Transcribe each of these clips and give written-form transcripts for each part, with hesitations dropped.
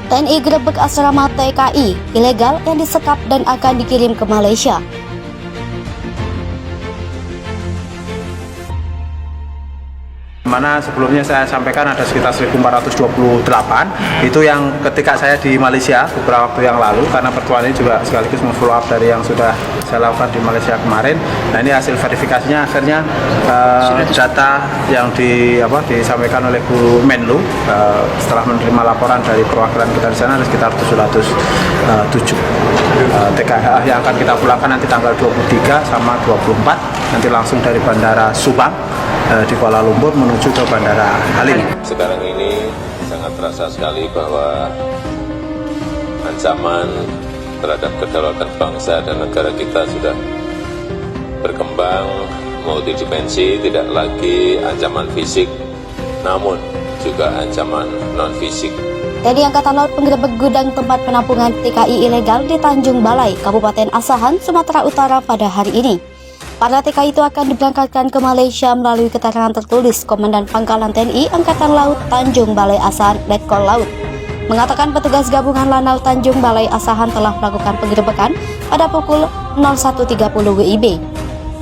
TNI gerebek asrama TKI ilegal yang disekap dan akan dikirim ke Malaysia. Mana sebelumnya saya sampaikan ada sekitar 1428 itu yang ketika saya di Malaysia beberapa waktu yang lalu, karena pertemuan ini juga sekaligus follow up dari yang sudah saya lakukan di Malaysia kemarin. Nah, ini hasil verifikasinya akhirnya data yang disampaikan oleh Bu Menlu setelah menerima laporan dari perwakilan kita di sana ada sekitar 707 TKI yang akan kita pulangkan nanti tanggal 23 sama 24 nanti langsung dari Bandara Subang di Kuala Lumpur menuju ke Bandara Halim. Sekarang ini sangat terasa sekali bahwa ancaman terhadap kedaulatan bangsa dan negara kita sudah berkembang multidimensi, tidak lagi ancaman fisik, namun juga ancaman non-fisik. TNI Angkatan Laut penggerebek gudang tempat penampungan TKI ilegal di Tanjung Balai, Kabupaten Asahan, Sumatera Utara pada hari ini. Para TKI itu akan diberangkatkan ke Malaysia melalui keterangan tertulis Komandan Pangkalan TNI Angkatan Laut Tanjung Balai Asahan Letkol Laut mengatakan petugas gabungan Lanal Tanjung Balai Asahan telah melakukan penggerebekan pada pukul 01.30 WIB.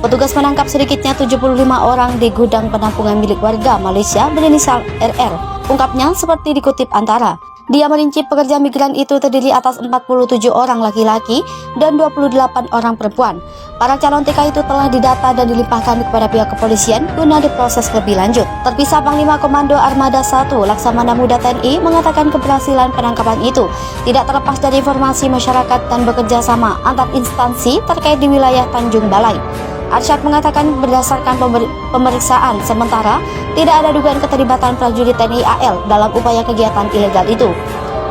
Petugas menangkap sedikitnya 75 orang di gudang penampungan milik warga Malaysia berinisial RR. Ungkapnya seperti dikutip Antara. Dia merinci pekerja migran itu terdiri atas 47 orang laki-laki dan 28 orang perempuan. Para calon TKI itu telah didata dan dilimpahkan kepada pihak kepolisian guna diproses lebih lanjut. Terpisah Panglima Komando Armada 1 Laksamana Muda TNI mengatakan keberhasilan penangkapan itu tidak terlepas dari informasi masyarakat dan bekerja sama antar instansi terkait di wilayah Tanjung Balai. Arsyad mengatakan berdasarkan pemeriksaan sementara tidak ada dugaan keterlibatan prajurit TNI AL dalam upaya kegiatan ilegal itu.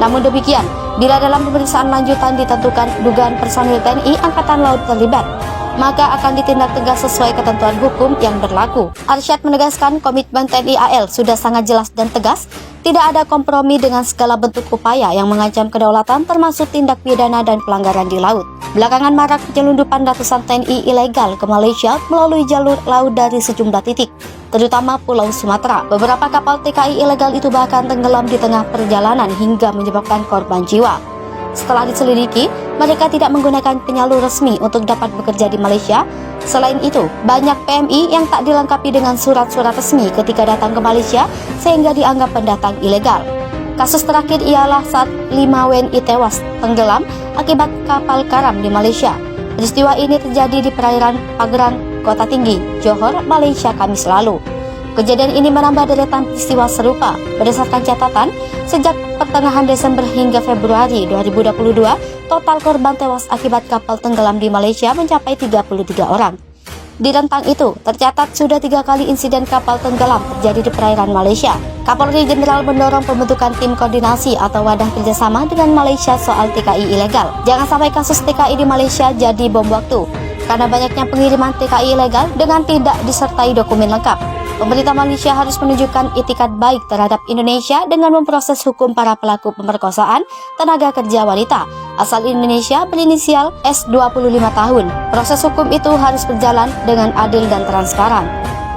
Namun demikian, bila dalam pemeriksaan lanjutan ditentukan dugaan personil TNI Angkatan Laut terlibat, maka akan ditindak tegas sesuai ketentuan hukum yang berlaku. Arsyad menegaskan komitmen TNI AL sudah sangat jelas dan tegas, tidak ada kompromi dengan segala bentuk upaya yang mengancam kedaulatan termasuk tindak pidana dan pelanggaran di laut. Belakangan marak penyelundupan ratusan TNI ilegal ke Malaysia melalui jalur laut dari sejumlah titik, terutama Pulau Sumatera. Beberapa kapal TKI ilegal itu bahkan tenggelam di tengah perjalanan hingga menyebabkan korban jiwa. Setelah diselidiki, mereka tidak menggunakan penyalur resmi untuk dapat bekerja di Malaysia. Selain itu, banyak PMI yang tak dilengkapi dengan surat-surat resmi ketika datang ke Malaysia sehingga dianggap pendatang ilegal. Kasus terakhir ialah saat 5 WNI tewas tenggelam akibat kapal karam di Malaysia. Peristiwa ini terjadi di perairan Pagerang, Kota Tinggi, Johor, Malaysia Kamis lalu. Kejadian ini menambah deretan peristiwa serupa. Berdasarkan catatan, sejak pertengahan Desember hingga Februari 2022, total korban tewas akibat kapal tenggelam di Malaysia mencapai 33 orang. Di rentang itu, tercatat sudah 3 kali insiden kapal tenggelam terjadi di perairan Malaysia. Kapolri Jenderal mendorong pembentukan tim koordinasi atau wadah kerjasama dengan Malaysia soal TKI ilegal. Jangan sampai kasus TKI di Malaysia jadi bom waktu, karena banyaknya pengiriman TKI ilegal dengan tidak disertai dokumen lengkap. Pemerintah Malaysia harus menunjukkan itikat baik terhadap Indonesia dengan memproses hukum para pelaku pemerkosaan tenaga kerja wanita asal Indonesia berinisial S 25 tahun. Proses hukum itu harus berjalan dengan adil dan transparan.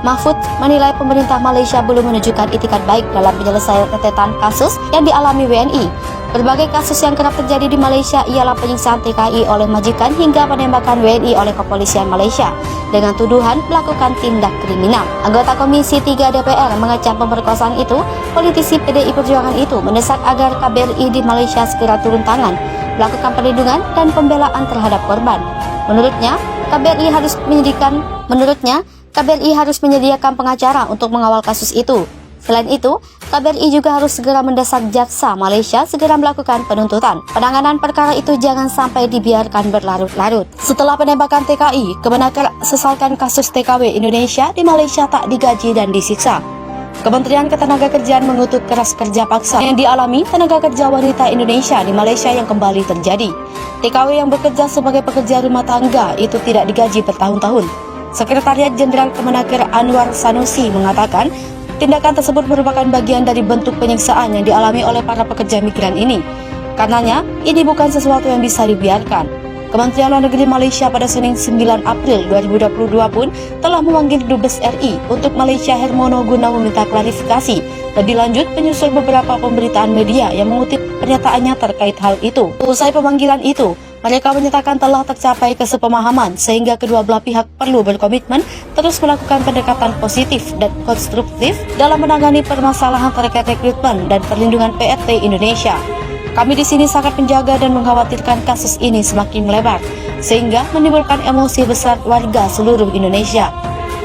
Mahfud menilai pemerintah Malaysia belum menunjukkan itikat baik dalam penyelesaian rentetan kasus yang dialami WNI. Berbagai kasus yang kerap terjadi di Malaysia ialah penyiksaan TKI oleh majikan hingga penembakan WNI oleh kepolisian Malaysia dengan tuduhan melakukan tindak kriminal. Anggota Komisi 3 DPR mengecam pemerkosaan itu. Politisi PDI Perjuangan itu mendesak agar KBRI di Malaysia segera turun tangan, melakukan perlindungan dan pembelaan terhadap korban. Menurutnya, KBRI harus menyediakan pengacara untuk mengawal kasus itu. Selain itu, KBRI juga harus segera mendesak jaksa Malaysia segera melakukan penuntutan. Penanganan perkara itu jangan sampai dibiarkan berlarut-larut. Setelah penembakan TKI, Kemenaker sesalkan kasus TKW Indonesia di Malaysia tak digaji dan disiksa. Kementerian Ketenagakerjaan mengutuk keras kerja paksa yang dialami tenaga kerja wanita Indonesia di Malaysia yang kembali terjadi. TKW yang bekerja sebagai pekerja rumah tangga itu tidak digaji bertahun-tahun. Sekretariat Jenderal Kemenaker Anwar Sanusi mengatakan, tindakan tersebut merupakan bagian dari bentuk penyiksaan yang dialami oleh para pekerja migran ini. Karenanya, ini bukan sesuatu yang bisa dibiarkan. Kementerian Luar Negeri Malaysia pada Senin 9 April 2022 pun telah memanggil Dubes RI untuk Malaysia Hermono guna meminta klarifikasi lebih lanjut menyusul beberapa pemberitaan media yang mengutip pernyataannya terkait hal itu. Usai pemanggilan itu, mereka menyatakan telah tercapai kesepemahaman sehingga kedua belah pihak perlu berkomitmen terus melakukan pendekatan positif dan konstruktif dalam menangani permasalahan terkait rekrutmen dan perlindungan PRT Indonesia. Kami di sini sangat menjaga dan mengkhawatirkan kasus ini semakin melebar, sehingga menimbulkan emosi besar warga seluruh Indonesia.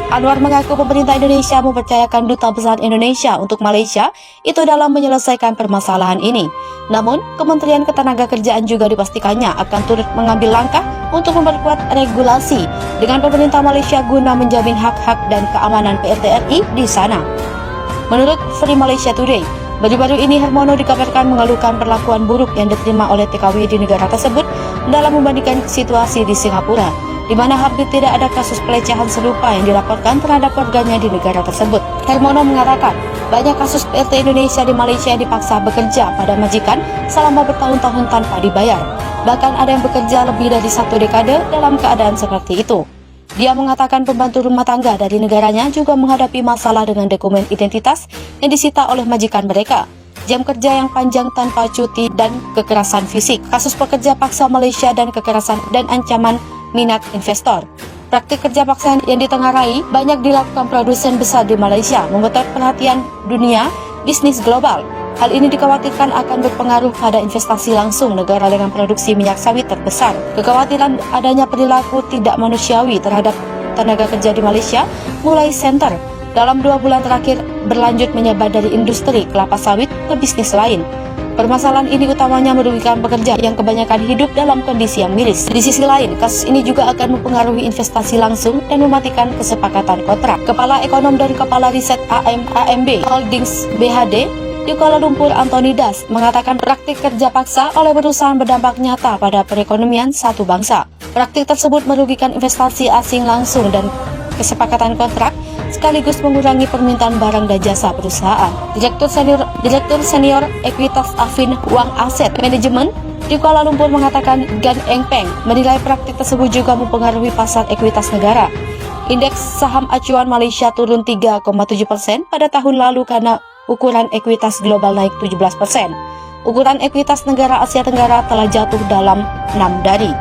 Anwar mengaku pemerintah Indonesia mempercayakan Duta Besar Indonesia untuk Malaysia itu dalam menyelesaikan permasalahan ini. Namun, Kementerian Ketenagakerjaan juga dipastikannya akan turut mengambil langkah untuk memperkuat regulasi dengan pemerintah Malaysia guna menjamin hak-hak dan keamanan PRT RI di sana. Menurut Free Malaysia Today, baru-baru ini Hermono dikabarkan mengeluhkan perlakuan buruk yang diterima oleh TKW di negara tersebut dalam membandingkan situasi di Singapura, di mana hampir tidak ada kasus pelecehan serupa yang dilaporkan terhadap warganya di negara tersebut. Hermono mengatakan, banyak kasus PRT Indonesia di Malaysia yang dipaksa bekerja pada majikan selama bertahun-tahun tanpa dibayar. Bahkan ada yang bekerja lebih dari 1 dekade dalam keadaan seperti itu. Dia mengatakan pembantu rumah tangga dari negaranya juga menghadapi masalah dengan dokumen identitas yang disita oleh majikan mereka, jam kerja yang panjang tanpa cuti, dan kekerasan fisik. Kasus pekerja paksa Malaysia dan kekerasan dan ancaman minat investor. Praktik kerja paksa yang ditengarai banyak dilakukan produsen besar di Malaysia, membuat perhatian dunia bisnis global. Hal ini dikhawatirkan akan berpengaruh pada investasi langsung negara dengan produksi minyak sawit terbesar. Kekhawatiran adanya perilaku tidak manusiawi terhadap tenaga kerja di Malaysia mulai center dalam 2 bulan terakhir berlanjut menyebar dari industri kelapa sawit ke bisnis lain. Permasalahan ini utamanya merugikan pekerja yang kebanyakan hidup dalam kondisi yang miris. Di sisi lain, kasus ini juga akan mempengaruhi investasi langsung dan mematikan kesepakatan kontrak. Kepala Ekonom dan Kepala Riset AMB Holdings BHD di Kuala Lumpur, Anthony Das, mengatakan praktik kerja paksa oleh perusahaan berdampak nyata pada perekonomian satu bangsa. Praktik tersebut merugikan investasi asing langsung dan kesepakatan kontrak, sekaligus mengurangi permintaan barang dan jasa perusahaan. Direktur Senior Ekuitas Afin Wang Asset Management di Kuala Lumpur mengatakan Gan Eng Peng menilai praktik tersebut juga mempengaruhi pasar ekuitas negara. Indeks saham acuan Malaysia turun 3,7% pada tahun lalu karena ukuran ekuitas global naik 17%. Ukuran ekuitas negara Asia Tenggara telah jatuh dalam 6 dari